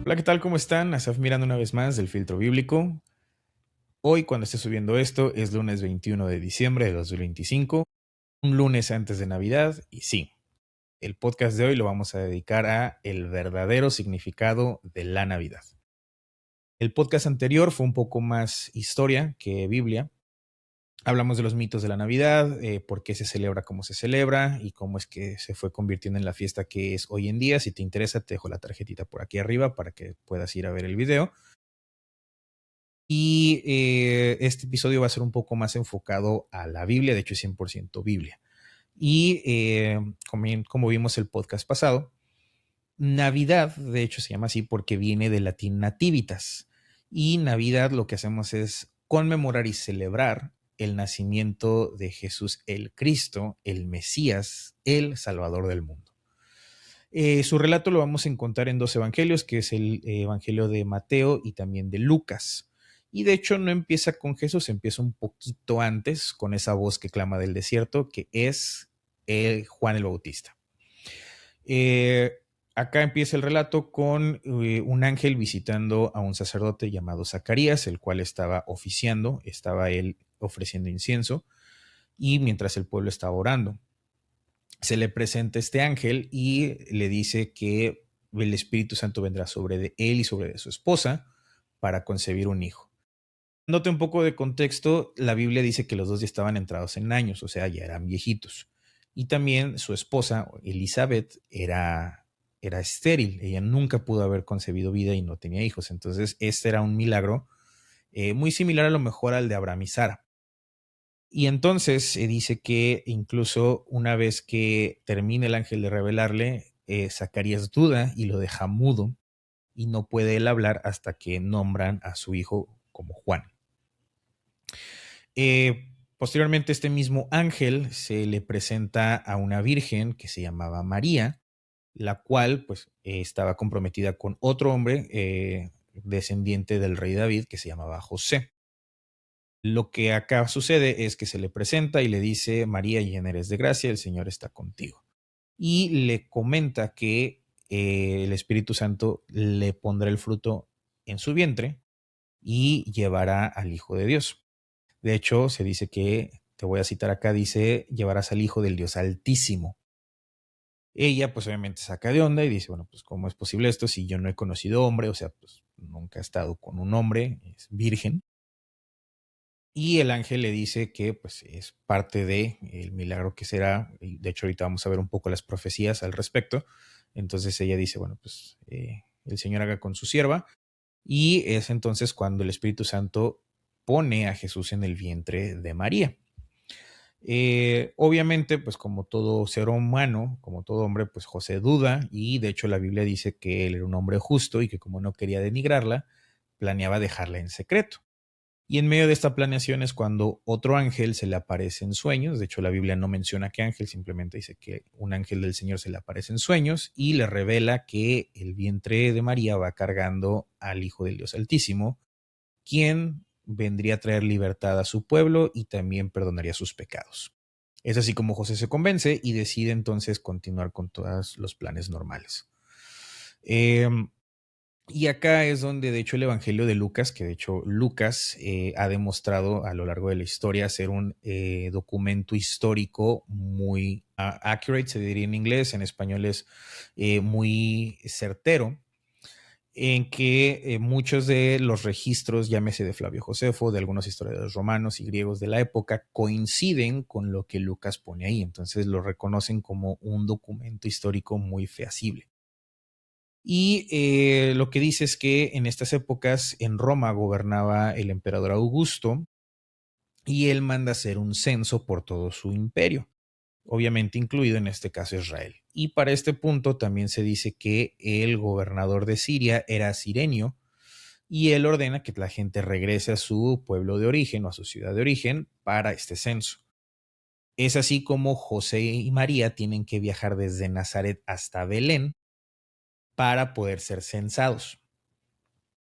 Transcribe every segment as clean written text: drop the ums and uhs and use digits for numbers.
Hola, ¿qué tal? ¿Cómo están? Asaf mirando una vez más del filtro bíblico. Hoy, cuando esté subiendo esto, es lunes 21 de diciembre de 2025, un lunes antes de Navidad, y sí, el podcast de hoy lo vamos a dedicar a el verdadero significado de la Navidad. El podcast anterior fue un poco más historia que Biblia. Hablamos de los mitos de la Navidad, por qué se celebra como se celebra y cómo es que se fue convirtiendo en la fiesta que es hoy en día. Si te interesa, te dejo la tarjetita por aquí arriba para que puedas ir a ver el video. Y este episodio va a ser un poco más enfocado a la Biblia, de hecho es 100% Biblia. Y como vimos el podcast pasado, Navidad, de hecho se llama así porque viene del latín nativitas. Y Navidad lo que hacemos es conmemorar y celebrar el nacimiento de Jesús el Cristo, el Mesías, el Salvador del mundo. Su relato lo vamos a encontrar en dos evangelios, que es el evangelio de Mateo y también de Lucas. Y de hecho no empieza con Jesús, empieza un poquito antes con esa voz que clama del desierto, que es Juan el Bautista. Eh, Acá empieza el relato con un ángel visitando a un sacerdote llamado Zacarías, el cual estaba oficiando, estaba él ofreciendo incienso, y mientras el pueblo estaba orando se le presenta este ángel y le dice que el Espíritu Santo vendrá sobre de él y sobre de su esposa para concebir un hijo. Note un poco de contexto, la Biblia dice que los dos ya estaban entrados en años, o sea, ya eran viejitos. Y también su esposa, Elizabeth, era estéril, ella nunca pudo haber concebido vida y no tenía hijos. Entonces, este era un milagro muy similar a lo mejor al de Abraham y Sara. Y entonces se dice que incluso una vez que termina el ángel de revelarle, Zacarías duda y lo deja mudo y no puede él hablar hasta que nombran a su hijo como Juan. Posteriormente este mismo ángel se le presenta a una virgen que se llamaba María, la cual pues estaba comprometida con otro hombre descendiente del rey David que se llamaba José. Lo que acá sucede es que se le presenta y le dice, María, llena eres de gracia, el Señor está contigo. Y le comenta que el Espíritu Santo le pondrá el fruto en su vientre y llevará al Hijo de Dios. De hecho, se dice que, te voy a citar acá, dice, llevarás al Hijo del Dios Altísimo. Ella, pues obviamente saca de onda y dice, bueno, pues ¿cómo es posible esto si yo no he conocido hombre? O sea, pues nunca he estado con un hombre, es virgen. Y el ángel le dice que pues es parte de el milagro que será. Y de hecho, ahorita vamos a ver un poco las profecías al respecto. Entonces ella dice, bueno, pues el Señor haga con su sierva. Y es entonces cuando el Espíritu Santo pone a Jesús en el vientre de María. Obviamente, pues como todo ser humano, como todo hombre, pues José duda y de hecho la Biblia dice que él era un hombre justo y que como no quería denigrarla, planeaba dejarla en secreto. Y en medio de esta planeación es cuando otro ángel se le aparece en sueños. De hecho, la Biblia no menciona qué ángel, simplemente dice que un ángel del Señor se le aparece en sueños y le revela que el vientre de María va cargando al Hijo del Dios Altísimo, quien vendría a traer libertad a su pueblo y también perdonaría sus pecados. Es así como José se convence y decide entonces continuar con todos los planes normales. Eh, y acá es donde, de hecho, el Evangelio de Lucas, que de hecho Lucas ha demostrado a lo largo de la historia ser un documento histórico muy accurate, se diría en inglés, en español es muy certero, en que muchos de los registros, llámese de Flavio Josefo, de algunos historiadores romanos y griegos de la época, coinciden con lo que Lucas pone ahí. Entonces lo reconocen como un documento histórico muy fehacible. Y lo que dice es que en estas épocas en Roma gobernaba el emperador Augusto y él manda hacer un censo por todo su imperio, obviamente incluido en este caso Israel. Y para este punto también se dice que el gobernador de Siria era Cirenio y él ordena que la gente regrese a su pueblo de origen o a su ciudad de origen para este censo. Es así como José y María tienen que viajar desde Nazaret hasta Belén para poder ser censados.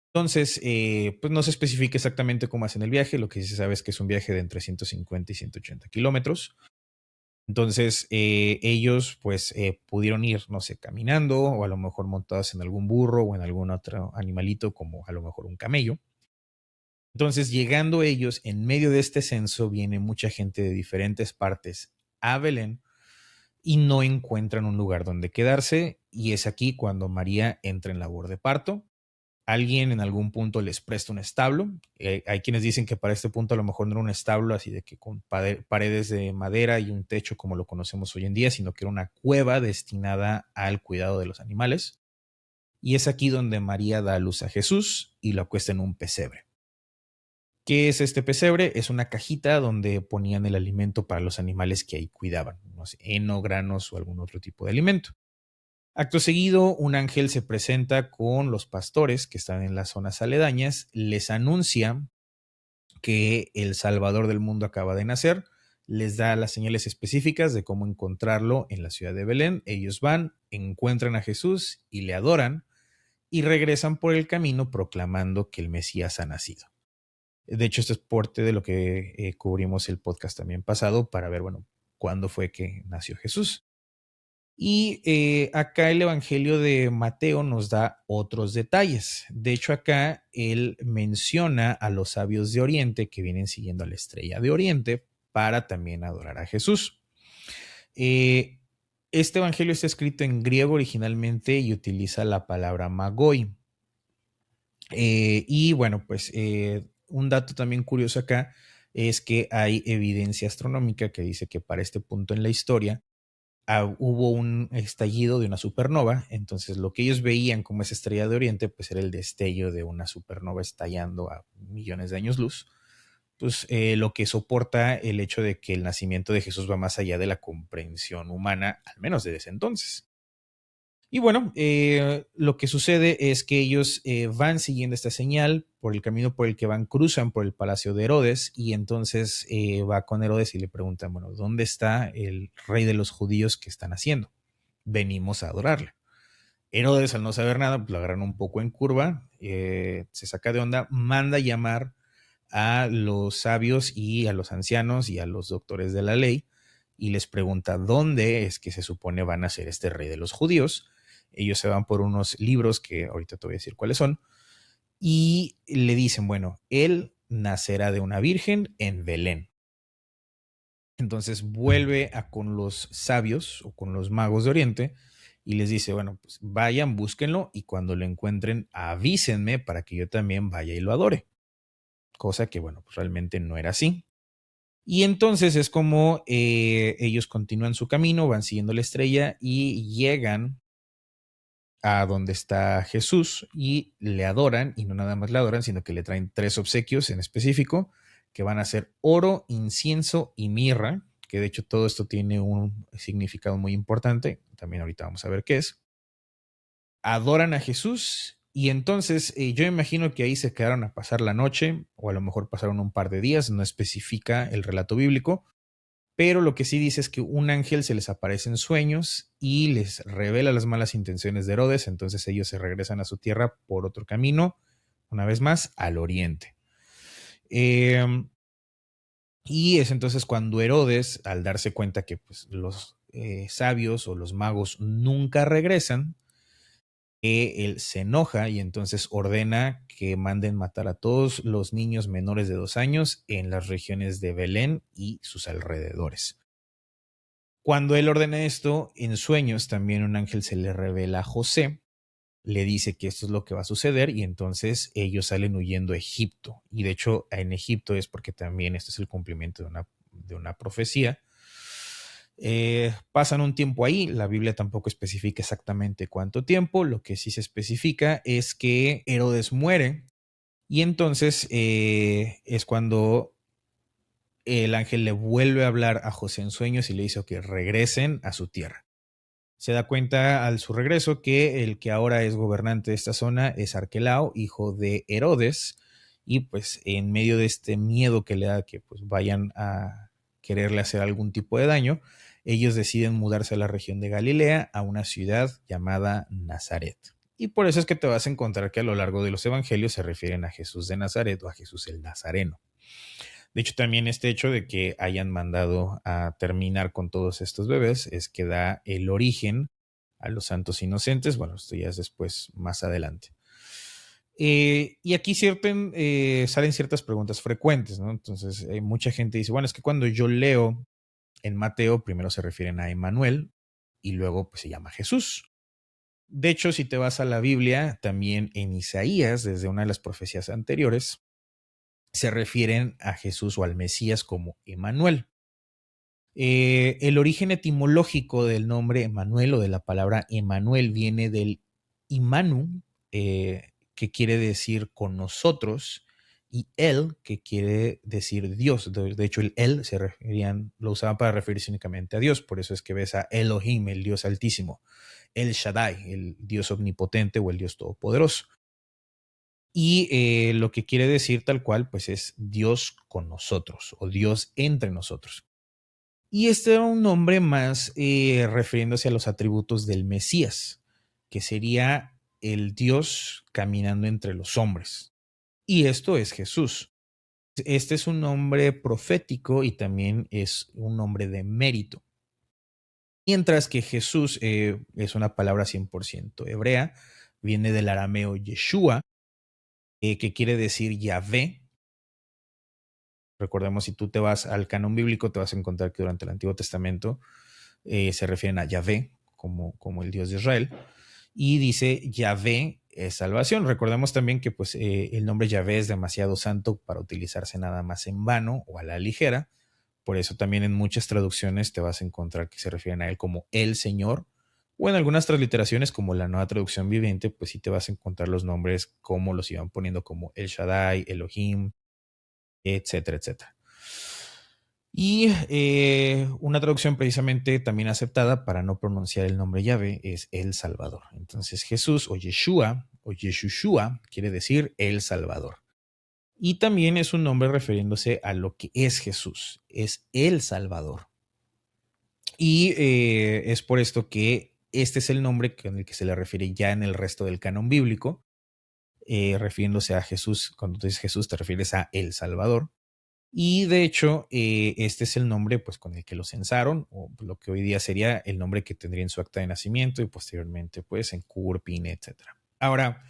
Entonces, pues no se especifica exactamente cómo hacen el viaje, lo que sí se sabe es que es un viaje de entre 150 y 180 kilómetros. Entonces ellos pues pudieron ir, no sé, caminando o a lo mejor montados en algún burro o en algún otro animalito como a lo mejor un camello. Entonces llegando ellos en medio de este censo viene mucha gente de diferentes partes a Belén y no encuentran un lugar donde quedarse y es aquí cuando María entra en labor de parto. Alguien en algún punto les presta un establo. Hay quienes dicen que para este punto a lo mejor no era un establo así de que con paredes de madera y un techo como lo conocemos hoy en día, sino que era una cueva destinada al cuidado de los animales. Y es aquí donde María da a luz a Jesús y lo acuesta en un pesebre. ¿Qué es este pesebre? Es una cajita donde ponían el alimento para los animales que ahí cuidaban, no sé, heno, granos o algún otro tipo de alimento. Acto seguido, un ángel se presenta con los pastores que están en las zonas aledañas, les anuncia que el Salvador del mundo acaba de nacer, les da las señales específicas de cómo encontrarlo en la ciudad de Belén. Ellos van, encuentran a Jesús y le adoran y regresan por el camino proclamando que el Mesías ha nacido. De hecho, esto es parte de lo que cubrimos el podcast también pasado para ver, bueno, cuándo fue que nació Jesús. Y acá el Evangelio de Mateo nos da otros detalles. De hecho, acá él menciona a los sabios de Oriente que vienen siguiendo a la estrella de Oriente para también adorar a Jesús. Eh, este Evangelio está escrito en griego originalmente y utiliza la palabra magoi. Y bueno, pues un dato también curioso acá es que hay evidencia astronómica que dice que para este punto en la historia hubo un estallido de una supernova, entonces lo que ellos veían como esa estrella de Oriente, pues era el destello de una supernova estallando a millones de años luz, pues lo que soporta el hecho de que el nacimiento de Jesús va más allá de la comprensión humana, al menos desde ese entonces. Y bueno, lo que sucede es que ellos van siguiendo esta señal por el camino por el que van, cruzan por el palacio de Herodes y entonces va con Herodes y le preguntan, bueno, ¿dónde está el rey de los judíos que están haciendo? Venimos a adorarle. Herodes, al no saber nada, pues lo agarran un poco en curva, se saca de onda, manda llamar a los sabios y a los ancianos y a los doctores de la ley y les pregunta dónde es que se supone van a ser este rey de los judíos. Ellos se van por unos libros que ahorita te voy a decir cuáles son y le dicen, bueno, él nacerá de una virgen en Belén. Entonces vuelve a con los sabios o con los magos de Oriente y les dice, bueno, pues vayan, búsquenlo y cuando lo encuentren avísenme para que yo también vaya y lo adore. Cosa que, bueno, pues realmente no era así. Y entonces es como ellos continúan su camino, van siguiendo la estrella y llegan a donde está Jesús y le adoran, y no nada más le adoran, sino que le traen tres obsequios en específico, que van a ser oro, incienso y mirra, que de hecho todo esto tiene un significado muy importante, también ahorita vamos a ver qué es. Adoran a Jesús y entonces yo imagino que ahí se quedaron a pasar la noche, o a lo mejor pasaron un par de días, no especifica el relato bíblico, pero lo que sí dice es que un ángel se les aparece en sueños y les revela las malas intenciones de Herodes, entonces ellos se regresan a su tierra por otro camino, una vez más, al oriente. Eh, y es entonces cuando Herodes, al darse cuenta que pues, los sabios o los magos nunca regresan, él se enoja y entonces ordena que manden matar a todos los niños menores de 2 años en las regiones de Belén y sus alrededores. Cuando él ordena esto, en sueños también un ángel se le revela a José, le dice que esto es lo que va a suceder y entonces ellos salen huyendo a Egipto. Y de hecho en Egipto es porque también esto es el cumplimiento de una profecía. Pasan un tiempo ahí, la Biblia tampoco especifica exactamente cuánto tiempo, lo que sí se especifica es que Herodes muere y entonces es cuando el ángel le vuelve a hablar a José en sueños y le dice que regresen a su tierra. Se da cuenta al su regreso que el que ahora es gobernante de esta zona es Arquelao, hijo de Herodes, y pues en medio de este miedo que le da que pues vayan a quererle hacer algún tipo de daño, ellos deciden mudarse a la región de Galilea, a una ciudad llamada Nazaret. Y por eso es que te vas a encontrar que a lo largo de los evangelios se refieren a Jesús de Nazaret o a Jesús el Nazareno. De hecho, también este hecho de que hayan mandado a terminar con todos estos bebés es que da el origen a los santos inocentes. Bueno, esto ya es después, más adelante. Y aquí salen ciertas preguntas frecuentes, ¿no? Entonces, mucha gente dice, bueno, es que cuando yo leo en Mateo, primero se refieren a Emmanuel y luego pues se llama Jesús. De hecho, si te vas a la Biblia, también en Isaías, desde una de las profecías anteriores, se refieren a Jesús o al Mesías como Emmanuel. El origen etimológico del nombre Emmanuel o de la palabra Emmanuel viene del Imanu, que quiere decir con nosotros, y El, que quiere decir Dios. De hecho, el El lo usaban para referirse únicamente a Dios. Por eso es que ves a Elohim, el Dios altísimo, El Shaddai, el Dios omnipotente o el Dios todopoderoso. Y lo que quiere decir tal cual, pues es Dios con nosotros o Dios entre nosotros. Y este era un nombre más refiriéndose a los atributos del Mesías, que sería el Dios caminando entre los hombres. Y esto es Jesús. Este es un nombre profético y también es un nombre de mérito. Mientras que Jesús es una palabra 100% hebrea, viene del arameo Yeshua, que quiere decir Yahvé. Recordemos, si tú te vas al canon bíblico, te vas a encontrar que durante el Antiguo Testamento se refieren a Yahvé como el Dios de Israel. Y dice Yahvé es salvación. Recordemos también que pues, el nombre Yahvé es demasiado santo para utilizarse nada más en vano o a la ligera. Por eso también en muchas traducciones te vas a encontrar que se refieren a él como el Señor. O en algunas transliteraciones, como la Nueva Traducción Viviente, pues sí te vas a encontrar los nombres como los iban poniendo, como El Shaddai, Elohim, etcétera, etcétera. Y una traducción precisamente también aceptada para no pronunciar el nombre Yahvé es El Salvador. Entonces Jesús o Yeshua o Yeshushua quiere decir El Salvador. Y también es un nombre refiriéndose a lo que es Jesús, es El Salvador. Y es por esto que este es el nombre con el que se le refiere ya en el resto del canon bíblico, refiriéndose a Jesús. Cuando tú dices Jesús te refieres a El Salvador. Y de hecho, este es el nombre pues, con el que lo censaron, o lo que hoy día sería el nombre que tendría en su acta de nacimiento y posteriormente pues, en CURP, etc. Ahora,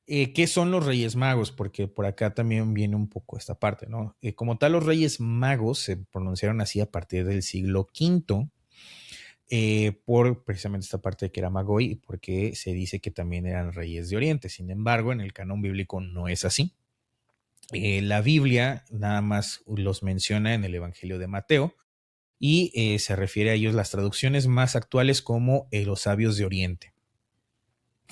¿qué son los Reyes Magos? Porque por acá también viene un poco esta parte, ¿no? Como tal, los Reyes Magos se pronunciaron así a partir del siglo V, por precisamente esta parte de que era Magoy y porque se dice que también eran reyes de Oriente. Sin embargo, en el canon bíblico no es así. La Biblia nada más los menciona en el Evangelio de Mateo y se refiere a ellos las traducciones más actuales como los sabios de Oriente.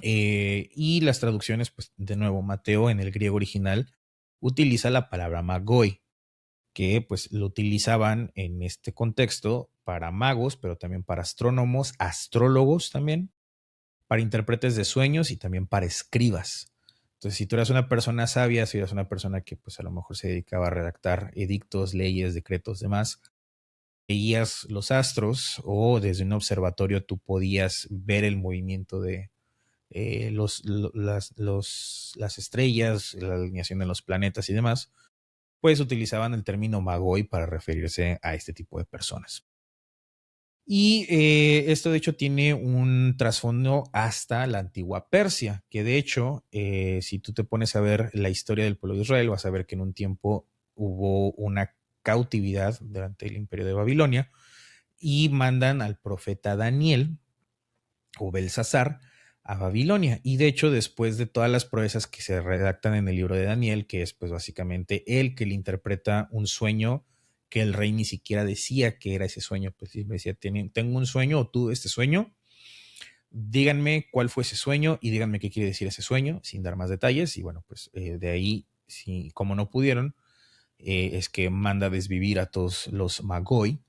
Y las traducciones, pues de nuevo, Mateo en el griego original utiliza la palabra magoi, que pues lo utilizaban en este contexto para magos, pero también para astrónomos, astrólogos también, para intérpretes de sueños y también para escribas. Entonces, si tú eras una persona sabia, si eras una persona que pues a lo mejor se dedicaba a redactar edictos, leyes, decretos, demás, veías los astros o desde un observatorio tú podías ver el movimiento de las estrellas, la alineación de los planetas y demás, pues utilizaban el término magoi para referirse a este tipo de personas. Y esto de hecho tiene un trasfondo hasta la antigua Persia, que de hecho, si tú te pones a ver la historia del pueblo de Israel, vas a ver que en un tiempo hubo una cautividad durante el imperio de Babilonia y mandan al profeta Daniel o Belsasar a Babilonia. Y de hecho, después de todas las proezas que se redactan en el libro de Daniel, que es pues básicamente él que le interpreta un sueño que el rey ni siquiera decía que era ese sueño, pues me decía, tengo un sueño o tuve este sueño, díganme cuál fue ese sueño y díganme qué quiere decir ese sueño, sin dar más detalles. Y bueno, pues de ahí, si, como no pudieron, es que manda a desvivir a todos los Magoi.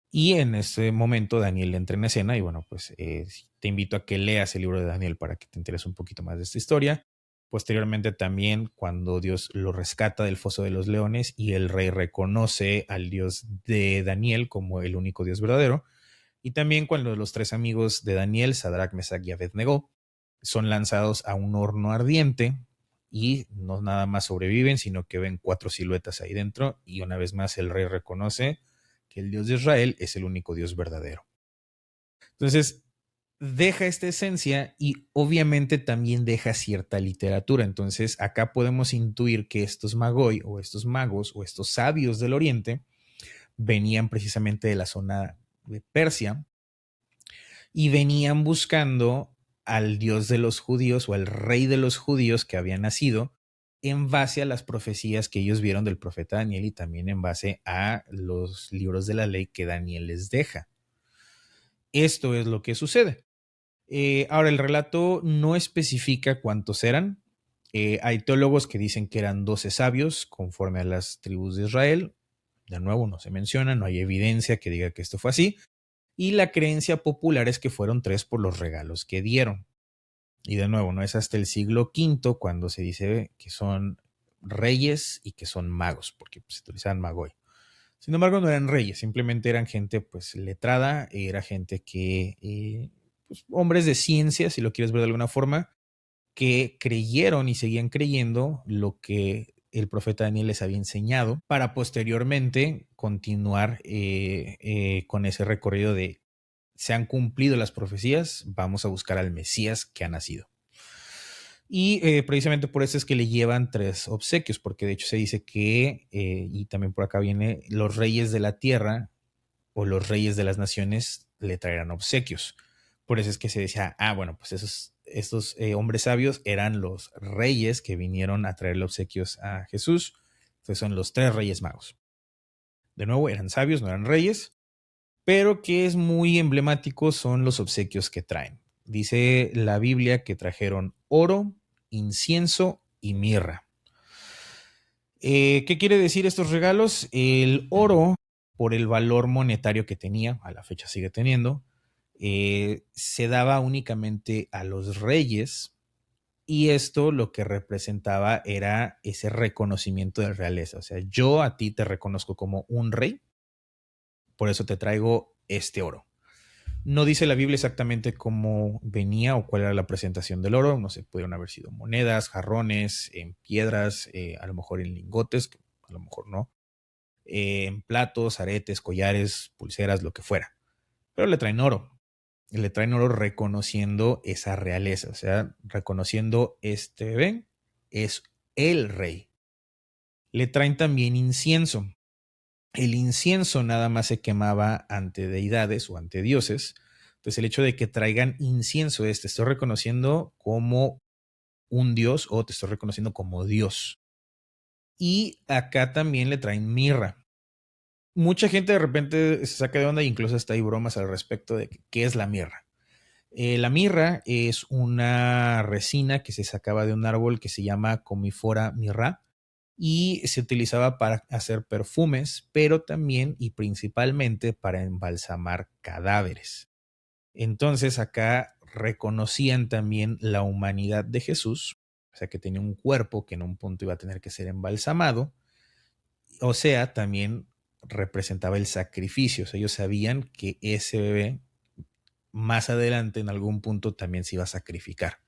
Y en ese momento Daniel entra en escena y bueno, pues te invito a que leas el libro de Daniel para que te enteres un poquito más de esta historia. Posteriormente también cuando Dios lo rescata del foso de los leones y el rey reconoce al Dios de Daniel como el único Dios verdadero. Y también cuando los tres amigos de Daniel, Sadrach, Mesach y Abednego, son lanzados a un horno ardiente y no nada más sobreviven, sino que ven 4 siluetas ahí dentro y una vez más el rey reconoce que el Dios de Israel es el único Dios verdadero. Entonces, deja esta esencia y obviamente también deja cierta literatura. Entonces, acá podemos intuir que estos magoi o estos magos o estos sabios del Oriente venían precisamente de la zona de Persia y venían buscando al Dios de los judíos o al rey de los judíos que había nacido en base a las profecías que ellos vieron del profeta Daniel y también en base a los libros de la ley que Daniel les deja. Esto es lo que sucede. Ahora, el relato no especifica cuántos eran. Hay teólogos que dicen que eran 12 sabios conforme a las tribus de Israel. De nuevo, no se menciona, no hay evidencia que diga que esto fue así. Y la creencia popular es que fueron 3 por los regalos que dieron. Y de nuevo, no es hasta el siglo V cuando se dice que son reyes y que son magos, porque se utilizaban magoi. Sin embargo, no eran reyes, simplemente eran gente pues letrada, era gente que, pues, hombres de ciencia, si lo quieres ver de alguna forma, que creyeron y seguían creyendo lo que el profeta Daniel les había enseñado para posteriormente continuar con ese recorrido de se han cumplido las profecías, vamos a buscar al Mesías que ha nacido. Y precisamente por eso es que le llevan 3 obsequios, porque de hecho se dice que, y también por acá viene, los reyes de la tierra o los reyes de las naciones le traerán obsequios. Por eso es que se decía, bueno, pues estos hombres sabios eran los reyes que vinieron a traerle obsequios a Jesús. Entonces son los 3 reyes magos. De nuevo, eran sabios, no eran reyes, pero que es muy emblemático son los obsequios que traen. Dice la Biblia que trajeron oro, incienso y mirra. ¿Qué quiere decir estos regalos? El oro, por el valor monetario que tenía, a la fecha sigue teniendo, se daba únicamente a los reyes y esto lo que representaba era ese reconocimiento de realeza. O sea, yo a ti te reconozco como un rey, por eso te traigo este oro. No dice la Biblia exactamente cómo venía o cuál era la presentación del oro. No sé, pudieron haber sido monedas, jarrones, en piedras, a lo mejor en lingotes, a lo mejor no, en platos, aretes, collares, pulseras, lo que fuera. Pero le traen oro. Le traen oro reconociendo esa realeza, o sea, reconociendo este bebé es el rey. Le traen también incienso. El incienso nada más se quemaba ante deidades o ante dioses. Entonces el hecho de que traigan incienso es te estoy reconociendo como un dios o te estoy reconociendo como Dios. Y acá también le traen mirra. Mucha gente de repente se saca de onda e incluso hasta hay bromas al respecto de qué es la mirra. La mirra es una resina que se sacaba de un árbol que se llama Comifora mirra y se utilizaba para hacer perfumes, pero también y principalmente para embalsamar cadáveres. Entonces acá reconocían también la humanidad de Jesús, o sea que tenía un cuerpo que en un punto iba a tener que ser embalsamado, o sea, también representaba el sacrificio, o sea, ellos sabían que ese bebé más adelante en algún punto también se iba a sacrificar.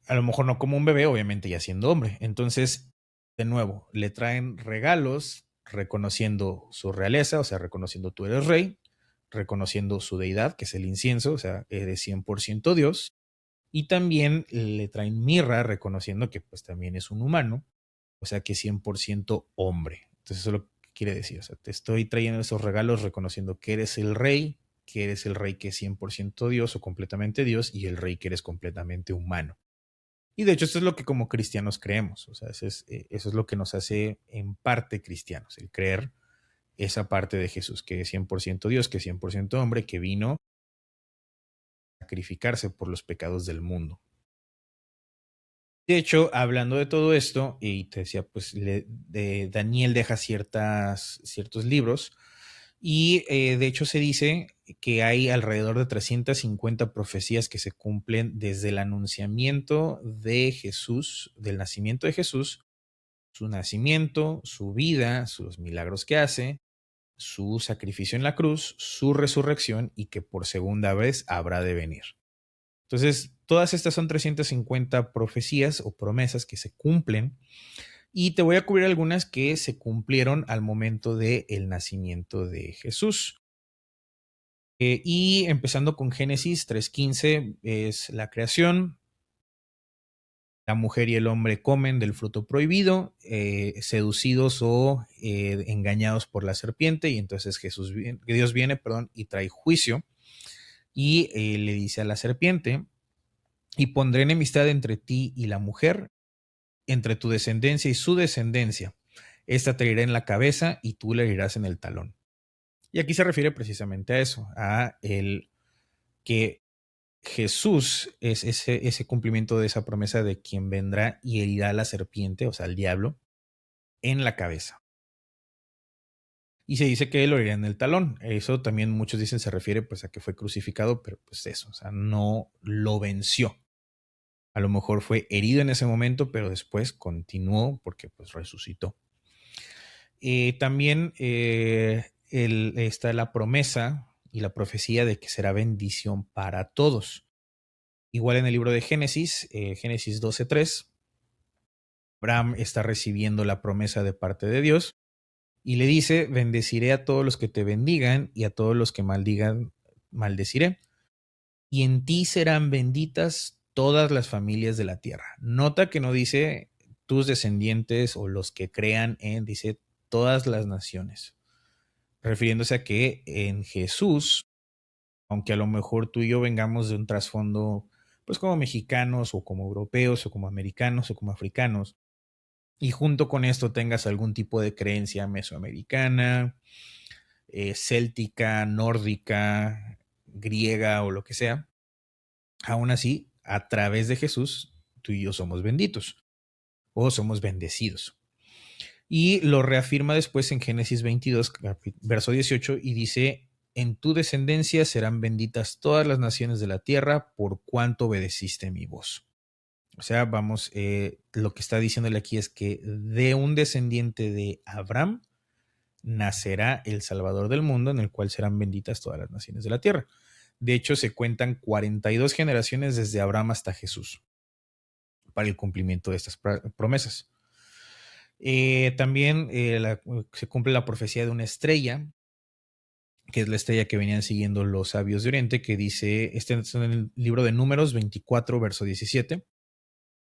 A lo mejor no como un bebé, obviamente ya siendo hombre. Entonces, de nuevo, le traen regalos reconociendo su realeza, o sea, reconociendo tú eres rey, reconociendo su deidad, que es el incienso, o sea, eres 100% Dios, y también le traen mirra reconociendo que pues también es un humano, o sea, que es 100% hombre. Entonces, eso es lo que quiere decir, o sea, te estoy trayendo esos regalos reconociendo que eres el rey, que eres el rey que es 100% Dios o completamente Dios, y el rey que eres completamente humano. Y de hecho, esto es lo que como cristianos creemos. O sea, eso es lo que nos hace en parte cristianos, el creer esa parte de Jesús, que es 100% Dios, que es 100% hombre, que vino a sacrificarse por los pecados del mundo. De hecho, hablando de todo esto, y te decía, pues Daniel deja ciertos libros, y de hecho se dice que hay alrededor de 350 profecías que se cumplen desde el anunciamiento de Jesús, del nacimiento de Jesús, su nacimiento, su vida, sus milagros que hace, su sacrificio en la cruz, su resurrección y que por segunda vez habrá de venir. Entonces, todas estas son 350 profecías o promesas que se cumplen y te voy a cubrir algunas que se cumplieron al momento del nacimiento de Jesús. Y empezando con Génesis 3:15 es la creación. La mujer y el hombre comen del fruto prohibido, seducidos o engañados por la serpiente, y entonces Dios viene, perdón, y trae juicio y le dice a la serpiente, y pondré enemistad entre ti y la mujer, entre tu descendencia y su descendencia. Esta te herirá en la cabeza y tú le herirás en el talón. Y aquí se refiere precisamente a eso, a el que Jesús es ese cumplimiento de esa promesa de quien vendrá y herirá a la serpiente, o sea, al diablo, en la cabeza. Y se dice que él lo herirá en el talón. Eso también muchos dicen se refiere pues a que fue crucificado, pero pues eso, o sea, no lo venció. A lo mejor fue herido en ese momento, pero después continuó porque pues resucitó. También está la promesa y la profecía de que será bendición para todos. Igual en el libro de Génesis, Génesis 12:3, Abraham está recibiendo la promesa de parte de Dios y le dice, bendeciré a todos los que te bendigan y a todos los que maldigan, maldeciré. Y en ti serán benditas todas las familias de la tierra. Nota que no dice tus descendientes o los que crean en, dice todas las naciones, refiriéndose a que en Jesús, aunque a lo mejor tú y yo vengamos de un trasfondo, pues como mexicanos o como europeos o como americanos o como africanos, y junto con esto tengas algún tipo de creencia mesoamericana, céltica, nórdica, griega o lo que sea, aún así, a través de Jesús, tú y yo somos benditos o somos bendecidos. Y lo reafirma después en Génesis 22, verso 18, y dice, en tu descendencia serán benditas todas las naciones de la tierra por cuanto obedeciste mi voz. O sea, vamos, lo que está diciéndole aquí es que de un descendiente de Abraham nacerá el Salvador del mundo, en el cual serán benditas todas las naciones de la tierra. De hecho, se cuentan 42 generaciones desde Abraham hasta Jesús para el cumplimiento de estas promesas. También se cumple la profecía de una estrella, que es la estrella que venían siguiendo los sabios de Oriente, que dice, este es en el libro de Números 24, verso 17,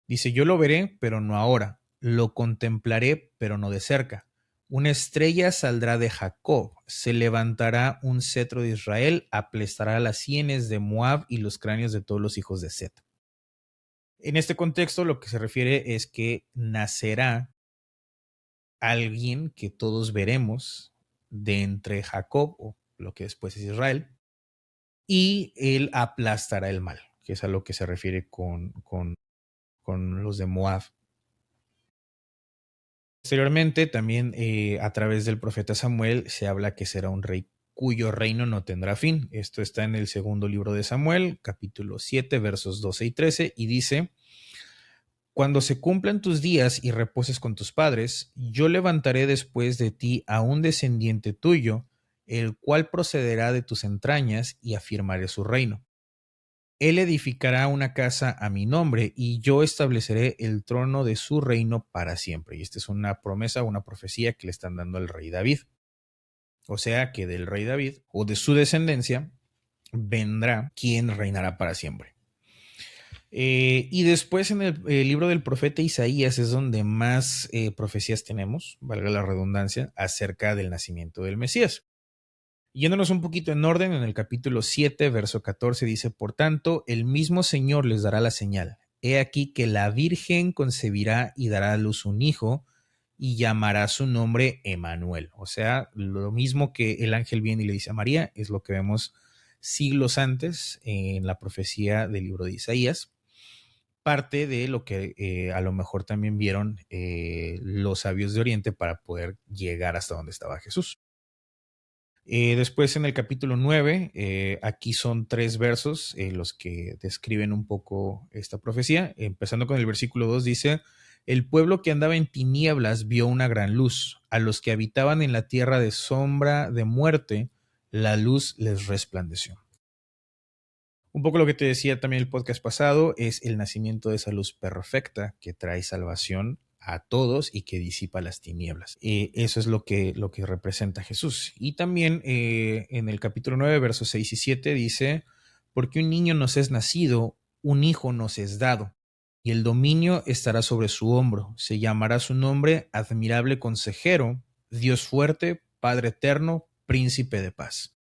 dice, yo lo veré, pero no ahora, lo contemplaré, pero no de cerca. Una estrella saldrá de Jacob, se levantará un cetro de Israel, aplastará las sienes de Moab y los cráneos de todos los hijos de Set. En este contexto, lo que se refiere es que nacerá alguien que todos veremos de entre Jacob, o lo que después es Israel, y él aplastará el mal, que es a lo que se refiere con los de Moab. Posteriormente, también a través del profeta Samuel se habla que será un rey cuyo reino no tendrá fin. Esto está en el segundo libro de Samuel, capítulo 7, versos 12 y 13, y dice, cuando se cumplan tus días y reposes con tus padres, yo levantaré después de ti a un descendiente tuyo, el cual procederá de tus entrañas y afirmaré su reino. Él edificará una casa a mi nombre y yo estableceré el trono de su reino para siempre. Y esta es una promesa, una profecía que le están dando al rey David. O sea que del rey David o de su descendencia vendrá quien reinará para siempre. Y después en el libro del profeta Isaías es donde más profecías tenemos, valga la redundancia, acerca del nacimiento del Mesías. Yéndonos un poquito en orden, en el capítulo 7, verso 14 dice, por tanto, el mismo Señor les dará la señal. He aquí que la Virgen concebirá y dará a luz un hijo y llamará su nombre Emanuel. O sea, lo mismo que el ángel viene y le dice a María, es lo que vemos siglos antes en la profecía del libro de Isaías. Parte de lo que a lo mejor también vieron los sabios de Oriente para poder llegar hasta donde estaba Jesús. Después en el capítulo 9, aquí son 3 versos los que describen un poco esta profecía. Empezando con el versículo 2 dice, el pueblo que andaba en tinieblas vio una gran luz. A los que habitaban en la tierra de sombra de muerte, la luz les resplandeció. Un poco lo que te decía también el podcast pasado es el nacimiento de esa luz perfecta que trae salvación a todos y que disipa las tinieblas. Eso es lo que representa Jesús. Y también en el capítulo 9, versos 6 y 7 dice, porque un niño nos es nacido, un hijo nos es dado, y el dominio estará sobre su hombro. Se llamará su nombre admirable consejero, Dios fuerte, Padre eterno, príncipe de paz.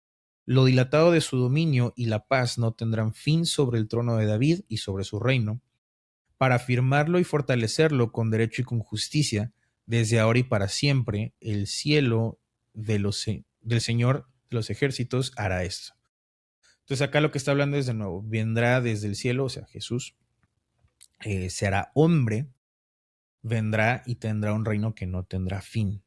Lo dilatado de su dominio y la paz no tendrán fin sobre el trono de David y sobre su reino, para afirmarlo y fortalecerlo con derecho y con justicia, desde ahora y para siempre. El cielo del Señor de los ejércitos hará esto. Entonces acá lo que está hablando es de nuevo, vendrá desde el cielo, o sea, Jesús se hará hombre, vendrá y tendrá un reino que no tendrá fin.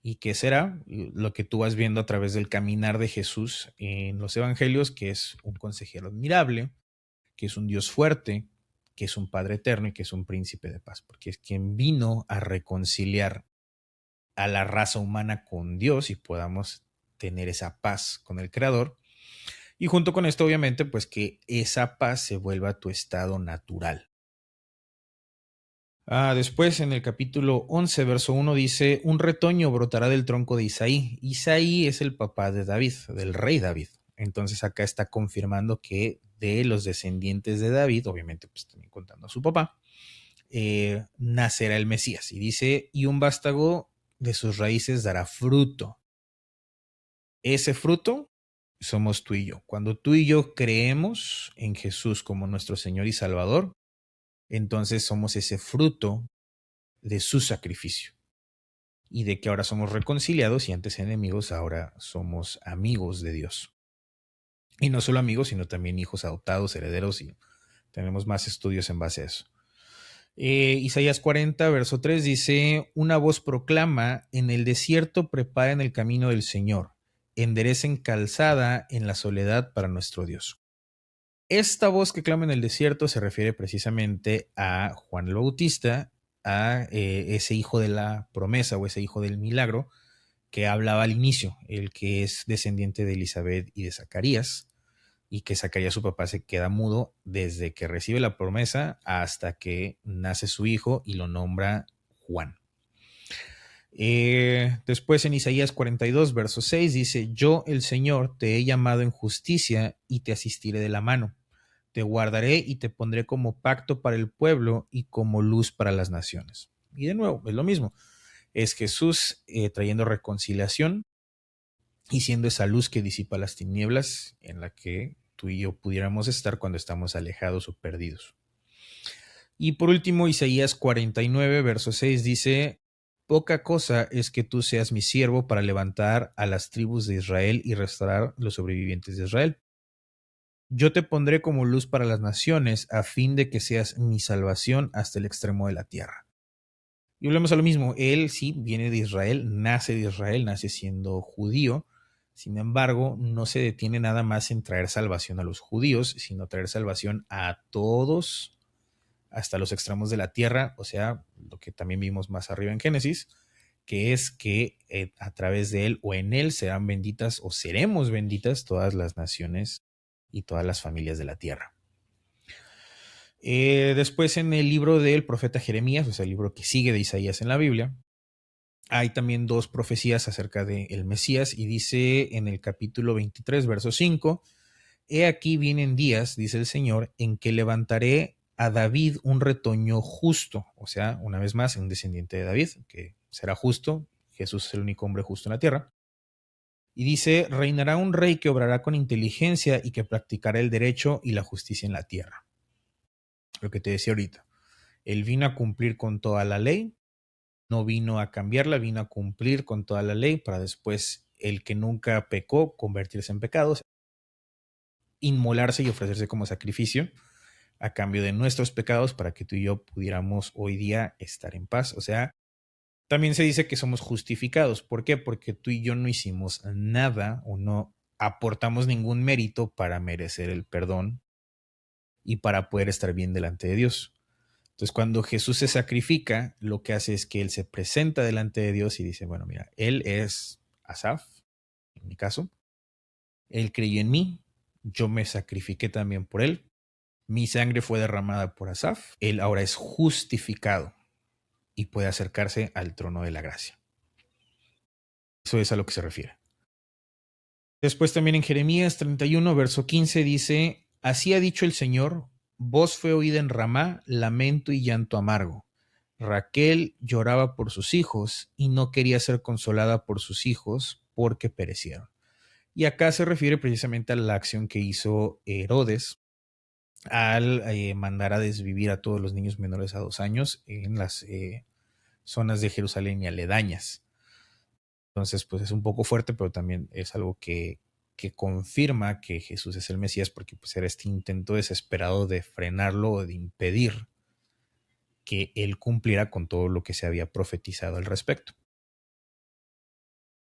¿Y qué será? Lo que tú vas viendo a través del caminar de Jesús en los evangelios, que es un consejero admirable, que es un Dios fuerte, que es un Padre eterno y que es un príncipe de paz, porque es quien vino a reconciliar a la raza humana con Dios y podamos tener esa paz con el Creador. Y junto con esto, obviamente, pues que esa paz se vuelva tu estado natural. Después en el capítulo 11, verso 1 dice, un retoño brotará del tronco de Isaí. Isaí es el papá de David, del rey David. Entonces acá está confirmando que de los descendientes de David, obviamente pues también contando a su papá, nacerá el Mesías. Y dice, y un vástago de sus raíces dará fruto. Ese fruto somos tú y yo. Cuando tú y yo creemos en Jesús como nuestro Señor y Salvador, entonces somos ese fruto de su sacrificio y de que ahora somos reconciliados y antes enemigos, ahora somos amigos de Dios. Y no solo amigos, sino también hijos adoptados, herederos, y tenemos más estudios en base a eso. Isaías 40, verso 3 dice, una voz proclama, en el desierto preparen el camino del Señor, enderecen calzada en la soledad para nuestro Dios. Esta voz que clama en el desierto se refiere precisamente a Juan el Bautista, a ese hijo de la promesa o ese hijo del milagro que hablaba al inicio, el que es descendiente de Elizabeth y de Zacarías, y que Zacarías, su papá, se queda mudo desde que recibe la promesa hasta que nace su hijo y lo nombra Juan. Después en Isaías 42, verso 6 dice, yo el Señor te he llamado en justicia y te asistiré de la mano. Te guardaré y te pondré como pacto para el pueblo y como luz para las naciones. Y de nuevo, es lo mismo. Es Jesús trayendo reconciliación y siendo esa luz que disipa las tinieblas en la que tú y yo pudiéramos estar cuando estamos alejados o perdidos. Y por último, Isaías 49, verso 6 dice, poca cosa es que tú seas mi siervo para levantar a las tribus de Israel y restaurar los sobrevivientes de Israel. Yo te pondré como luz para las naciones a fin de que seas mi salvación hasta el extremo de la tierra. Y volvemos a lo mismo, él sí viene de Israel, nace siendo judío, sin embargo, no se detiene nada más en traer salvación a los judíos, sino traer salvación a todos hasta los extremos de la tierra, o sea, lo que también vimos más arriba en Génesis, que es que a través de él o en él serán benditas o seremos benditas todas las naciones y todas las familias de la tierra. Después en el libro del profeta Jeremías, o sea, el libro que sigue de Isaías en la Biblia, hay también dos profecías acerca del Mesías y dice en el capítulo 23, verso 5, he aquí vienen días, dice el Señor, en que levantaré a David un retoño justo, o sea, una vez más, un descendiente de David, que será justo, Jesús es el único hombre justo en la tierra. Y dice, reinará un rey que obrará con inteligencia y que practicará el derecho y la justicia en la tierra. Lo que te decía ahorita, él vino a cumplir con toda la ley, no vino a cambiarla, vino a cumplir con toda la ley para después el que nunca pecó convertirse en pecados, inmolarse y ofrecerse como sacrificio a cambio de nuestros pecados para que tú y yo pudiéramos hoy día estar en paz. O sea, también se dice que somos justificados. ¿Por qué? Porque tú y yo no hicimos nada o no aportamos ningún mérito para merecer el perdón y para poder estar bien delante de Dios. Entonces, cuando Jesús se sacrifica, lo que hace es que Él se presenta delante de Dios y dice, bueno, mira, Él es Asaf, en mi caso, Él creyó en mí, yo me sacrifiqué también por él, mi sangre fue derramada por Asaf, él ahora es justificado y puede acercarse al trono de la gracia. Eso es a lo que se refiere. Después también en Jeremías 31, verso 15 dice, así ha dicho el Señor, voz fue oída en Ramá, lamento y llanto amargo. Raquel lloraba por sus hijos y no quería ser consolada por sus hijos porque perecieron. Y acá se refiere precisamente a la acción que hizo Herodes al mandar a desvivir a todos los niños menores a 2 años en las zonas de Jerusalén y aledañas. Entonces, pues es un poco fuerte, pero también es algo que confirma que Jesús es el Mesías, porque pues era este intento desesperado de frenarlo o de impedir que él cumpliera con todo lo que se había profetizado al respecto.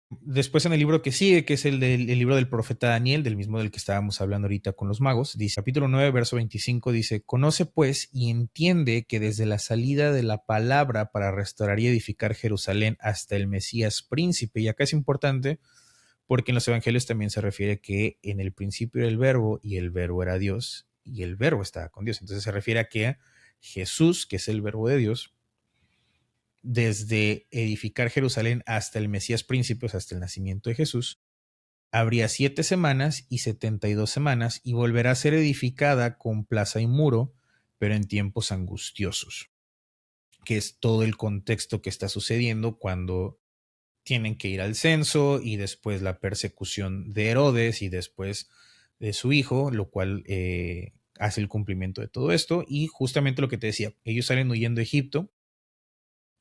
Después en el libro que sigue, que es el libro del profeta Daniel, del mismo del que estábamos hablando ahorita con los magos, dice, capítulo 9, verso 25, dice, conoce pues y entiende que desde la salida de la palabra para restaurar y edificar Jerusalén hasta el Mesías príncipe, y acá es importante porque en los evangelios también se refiere que en el principio era el verbo y el verbo era Dios y el verbo estaba con Dios. Entonces se refiere a que Jesús, que es el verbo de Dios, desde edificar Jerusalén hasta el Mesías príncipe, o sea, hasta el nacimiento de Jesús, habría 7 semanas y 72 semanas y volverá a ser edificada con plaza y muro, pero en tiempos angustiosos, que es todo el contexto que está sucediendo cuando tienen que ir al censo y después la persecución de Herodes y después de su hijo, lo cual hace el cumplimiento de todo esto. Y justamente lo que te decía, ellos salen huyendo de Egipto.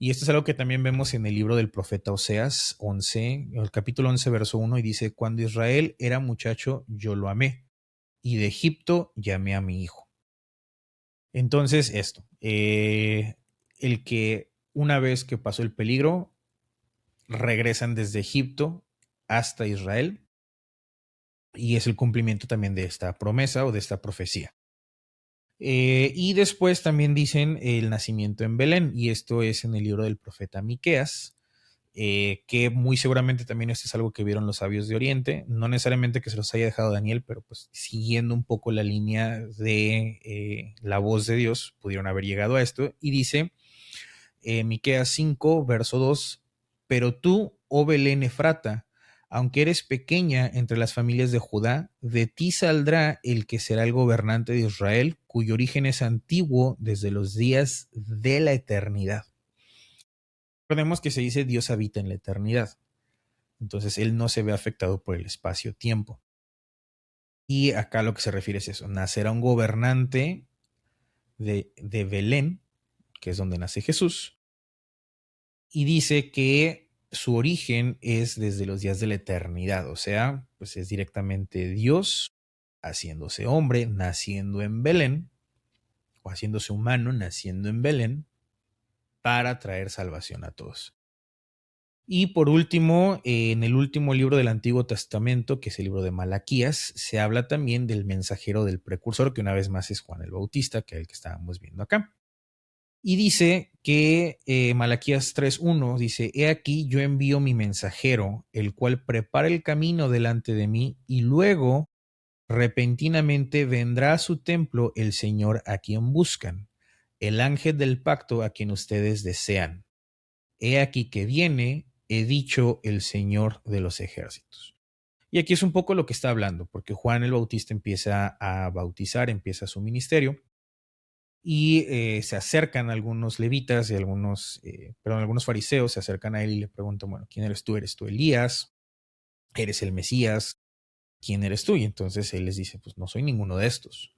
Y esto es algo que también vemos en el libro del profeta Oseas 11, el capítulo 11, verso 1, y dice, cuando Israel era muchacho, yo lo amé, y de Egipto llamé a mi hijo. Entonces, esto, el que una vez que pasó el peligro, regresan desde Egipto hasta Israel, y es el cumplimiento también de esta promesa o de esta profecía. Y después también dicen el nacimiento en Belén, y esto es en el libro del profeta Miqueas, que muy seguramente también esto es algo que vieron los sabios de Oriente, no necesariamente que se los haya dejado Daniel, pero pues siguiendo un poco la línea de la voz de Dios, pudieron haber llegado a esto, y dice Miqueas 5, verso 2, pero tú, oh Belén Efrata, aunque eres pequeña entre las familias de Judá, de ti saldrá el que será el gobernante de Israel, cuyo origen es antiguo desde los días de la eternidad. Recordemos que se dice Dios habita en la eternidad, entonces él no se ve afectado por el espacio-tiempo. Y acá lo que se refiere es eso, nacerá un gobernante de Belén, que es donde nace Jesús, y dice que su origen es desde los días de la eternidad, o sea, pues es directamente Dios haciéndose hombre, naciendo en Belén, o haciéndose humano, naciendo en Belén, para traer salvación a todos. Y por último, en el último libro del Antiguo Testamento, que es el libro de Malaquías, se habla también del mensajero del precursor, que una vez más es Juan el Bautista, que es el que estábamos viendo acá. Y dice que Malaquías 3:1 dice, he aquí yo envío mi mensajero, el cual prepara el camino delante de mí, y luego repentinamente vendrá a su templo el Señor a quien buscan, el ángel del pacto a quien ustedes desean. He aquí que viene, he dicho el Señor de los ejércitos. Y aquí es un poco lo que está hablando, porque Juan el Bautista empieza a bautizar, empieza su ministerio, y se acercan algunos levitas y algunos fariseos se acercan a él y le preguntan, bueno, ¿quién eres tú? ¿Eres tú Elías? ¿Eres el Mesías? ¿Quién eres tú? Y entonces él les dice, pues no soy ninguno de estos.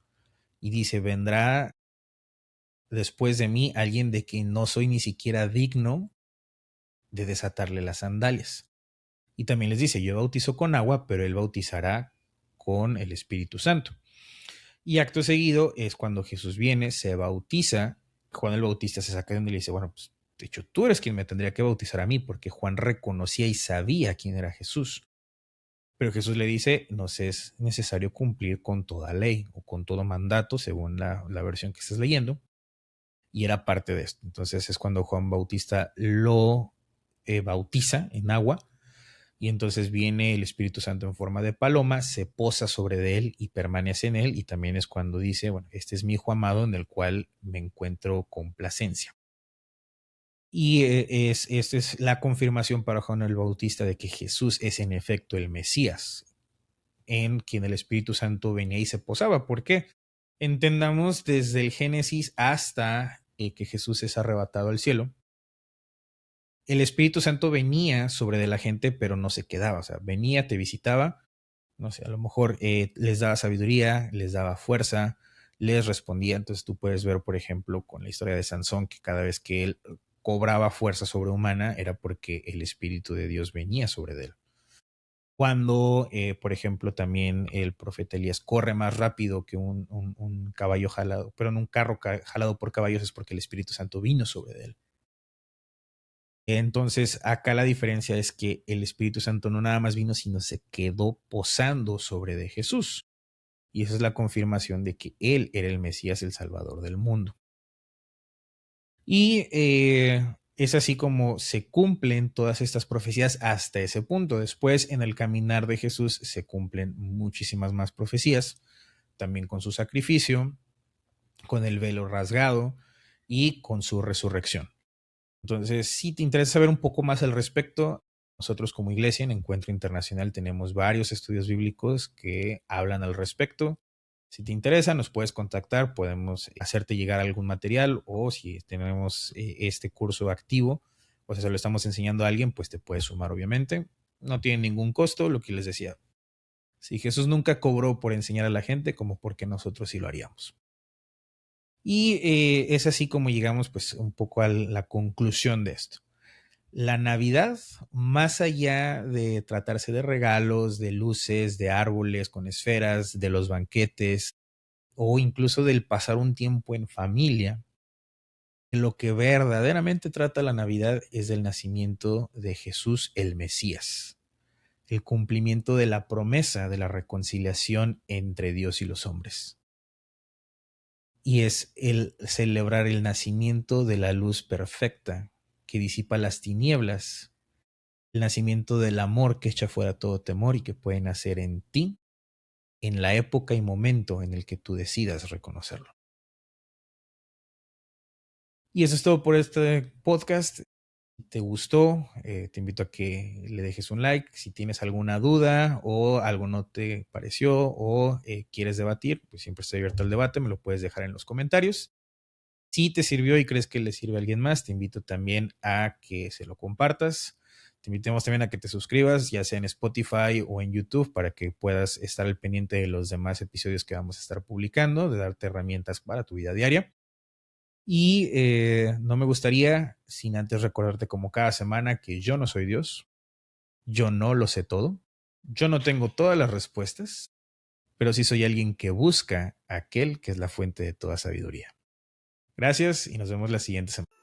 Y dice, vendrá después de mí alguien de quien no soy ni siquiera digno de desatarle las sandalias. Y también les dice, yo bautizo con agua, pero él bautizará con el Espíritu Santo. Y acto seguido es cuando Jesús viene, se bautiza, Juan el Bautista se saca de donde y le dice, bueno, pues de hecho tú eres quien me tendría que bautizar a mí, porque Juan reconocía y sabía quién era Jesús. Pero Jesús le dice, nos es necesario cumplir con toda ley o con todo mandato, según la versión que estés leyendo, y era parte de esto. Entonces es cuando Juan Bautista lo bautiza en agua, y entonces viene el Espíritu Santo en forma de paloma, se posa sobre de él y permanece en él, y también es cuando dice, bueno, este es mi hijo amado en el cual me encuentro complacencia. Y esta es la confirmación para Juan el Bautista de que Jesús es en efecto el Mesías, en quien el Espíritu Santo venía y se posaba. ¿Por qué? Entendamos desde el Génesis hasta que Jesús es arrebatado al cielo. El Espíritu Santo venía sobre de la gente, pero no se quedaba. O sea, venía, te visitaba, no sé, a lo mejor les daba sabiduría, les daba fuerza, les respondía. Entonces tú puedes ver, por ejemplo, con la historia de Sansón, que cada vez que él cobraba fuerza sobrehumana era porque el Espíritu de Dios venía sobre de él. Cuando, por ejemplo, también el profeta Elías corre más rápido que un caballo jalado, pero en un carro jalado por caballos, es porque el Espíritu Santo vino sobre de él. Entonces, acá la diferencia es que el Espíritu Santo no nada más vino, sino se quedó posando sobre de Jesús. Y esa es la confirmación de que Él era el Mesías, el Salvador del mundo. Y es así como se cumplen todas estas profecías hasta ese punto. Después, en el caminar de Jesús, se cumplen muchísimas más profecías, también con su sacrificio, con el velo rasgado y con su resurrección. Entonces, si te interesa saber un poco más al respecto, nosotros como iglesia en Encuentro Internacional tenemos varios estudios bíblicos que hablan al respecto. Si te interesa, nos puedes contactar, podemos hacerte llegar algún material, o si tenemos este curso activo, o sea, se lo estamos enseñando a alguien, pues te puedes sumar, obviamente. No tiene ningún costo, lo que les decía. Si Jesús nunca cobró por enseñar a la gente, como porque nosotros sí lo haríamos. Y es así como llegamos pues un poco a la conclusión de esto. La Navidad, más allá de tratarse de regalos, de luces, de árboles con esferas, de los banquetes o incluso del pasar un tiempo en familia, lo que verdaderamente trata la Navidad es del nacimiento de Jesús el Mesías, el cumplimiento de la promesa de la reconciliación entre Dios y los hombres. Y es el celebrar el nacimiento de la luz perfecta que disipa las tinieblas, el nacimiento del amor que echa fuera todo temor y que puede nacer en ti en la época y momento en el que tú decidas reconocerlo. Y eso es todo por este podcast. Si te gustó, te invito a que le dejes un like. Si tienes alguna duda o algo no te pareció o quieres debatir, pues siempre estoy abierto al debate, me lo puedes dejar en los comentarios. Si te sirvió y crees que le sirve a alguien más, te invito también a que se lo compartas. Te invitamos también a que te suscribas, ya sea en Spotify o en YouTube, para que puedas estar al pendiente de los demás episodios que vamos a estar publicando, de darte herramientas para tu vida diaria. Y no me gustaría, sin antes recordarte como cada semana, que yo no soy Dios, yo no lo sé todo, yo no tengo todas las respuestas, pero sí soy alguien que busca a aquel que es la fuente de toda sabiduría. Gracias y nos vemos la siguiente semana.